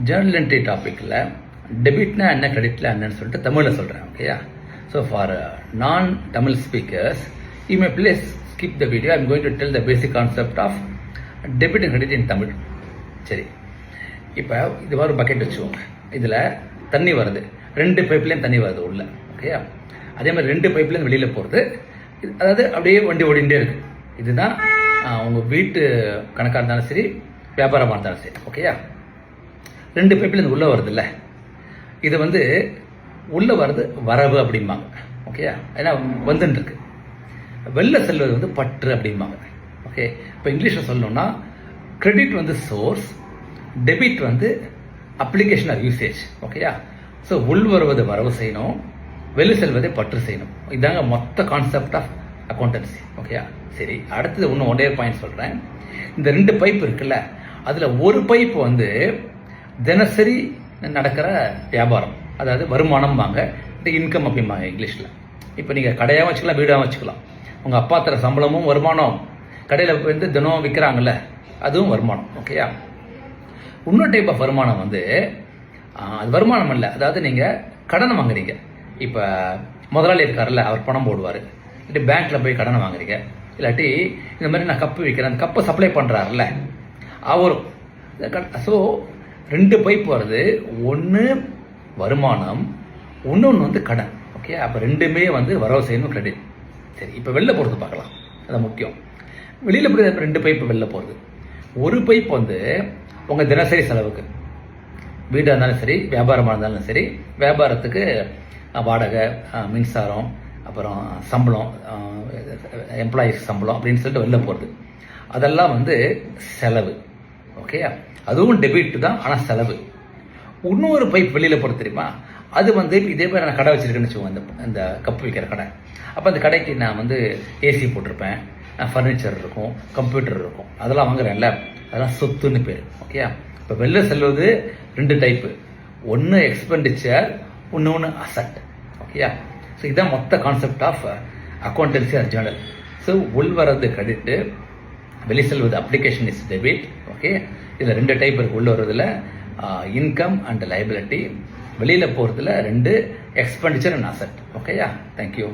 Journal entry டாப்பிக்கில் டெபிட்னா என்ன கிரெடிட்னா என்னன்னு சொல்லிட்டு தமிழில் சொல்கிறேன். ஓகேயா? ஸோ ஃபார் நான் Tamil speakers you may please skip the video. I'm going to tell the basic concept of debit and credit in Tamil. சரி, இப்போ இது மாதிரி பக்கெட் வச்சுக்கோங்க. இதில் தண்ணி வருது, 2 பைப்லேயும் தண்ணி வருது உள்ள. ஓகேயா? அதே மாதிரி 2 பைப்லேயும் வெளியில் போகிறது, அதாவது அப்படியே வண்டி ஓடிண்டே இருக்கு. இதுதான் உங்கள் வீட்டு கணக்காக இருந்தாலும் சரி, வியாபாரமாக இருந்தாலும் சரி. ஓகேயா? 2 பைப்லேருந்து உள்ளே வருது இல்லை, இது வந்து உள்ளே வர்றது வரவு அப்படிம்பாங்க. ஓகேயா? ஏன்னா வந்துன்னு இருக்கு. வெளில செல்வது வந்து பற்று அப்படிம்பாங்க. ஓகே, இப்போ இங்கிலீஷில் சொல்லணும்னா கிரெடிட் வந்து சோர்ஸ், டெபிட் வந்து அப்ளிகேஷன் ஆர் யூசேஜ். ஓகேயா? ஸோ உள் வருவது வரவு செய்யணும், வெளி செல்வதை பற்று செய்யணும். இதாங்க மொத்த கான்செப்ட் ஆஃப் அக்கௌண்டன்சி. ஓகேயா? சரி, அடுத்தது இன்னும் ஒன்றே பாயிண்ட் சொல்கிறேன். இந்த 2 பைப் இருக்குல்ல, அதில் ஒரு பைப் வந்து தினசரி நடக்கிற வியாபாரம், அதாவது வருமானம்பாங்க, இன்கம் அப்படிம்பாங்க இங்கிலீஷில். இப்போ நீங்கள் கடையாக வச்சுக்கலாம், வீடாக வச்சுக்கலாம். உங்கள் அப்பா தர சம்பளமும் வருமானம், கடையில் வந்து தினம் விற்கிறாங்கல்ல, அதுவும் வருமானம். ஓகேயா? இன்னொரு டைப் ஆஃப் வருமானம் வந்து அது வருமானம் இல்லை, அதாவது நீங்கள் கடனை வாங்குறீங்க. இப்போ முதலாளி இருக்கார்ல, அவர் பணம் போடுவார், இல்லாட்டி பேங்க்கில் போய் கடனை வாங்குறீங்க, இல்லாட்டி இந்த மாதிரி நான் கப்பு விற்கிறேன், அந்த கப்பை சப்ளை பண்ணுறாருல்ல அவரும். ஸோ 2 பைப் வருது, ஒன்று வருமானம், இன்னொன்று வந்து கடன். ஓகே, அப்போ 2மே வந்து வரவு செய்யணும், கிரெடிட். சரி, இப்போ வெளில போகிறது பார்க்கலாம், அது முக்கியம். வெளியில் போய் 2 பைப்பு வெளில போகிறது. ஒரு பைப் வந்து உங்கள் தினசரி செலவுக்கு, வீடாக இருந்தாலும் சரி, வியாபாரமாக இருந்தாலும் சரி, வியாபாரத்துக்கு வாடகை, மின்சாரம், அப்புறம் சம்பளம், எம்ப்ளாயிஸ் சம்பளம் அப்படின்னு சொல்லிட்டு வெளில போகிறது. அதெல்லாம் வந்து செலவு. ஓகே, அதுவும் டெபிட் தான், ஆனால் செலவு. இன்னொரு பைப் வெளியில் போகிறது தெரியுமா, அது வந்து இதே மாதிரி நான் கடை வச்சுருக்கேன்னு வச்சுக்கோங்க, இந்த கப்பு விற்கிற கடை. அப்போ அந்த கடைக்கு நான் வந்து ஏசி போட்டிருப்பேன், ஃபர்னிச்சர் இருக்கும், கம்ப்யூட்டர் இருக்கும், அதெல்லாம் வாங்குறேன்ல, அதெல்லாம் சொத்துன்னு பேர். ஓகே, இப்போ வெளில செல்வது 2 டைப்பு, ஒன்று எக்ஸ்பெண்டிச்சர், இன்னொன்று அசட். ஓகேயா? ஸோ இதுதான் மொத்த concept of accountancy or journal. So உள் வரது கிரெடிட்டு, வெளி செல்வது அப்ளிகேஷன் இஸ் டெபிட். ஓகே, இதில் 2 டைப் இருக்குது. உள்ள வருவதில் இன்கம் அண்ட் லைபிலிட்டி, வெளியில் போகிறதுல 2 எக்ஸ்பெண்டிச்சர் அண்ட் அசட். ஓகேயா? தேங்க்யூ.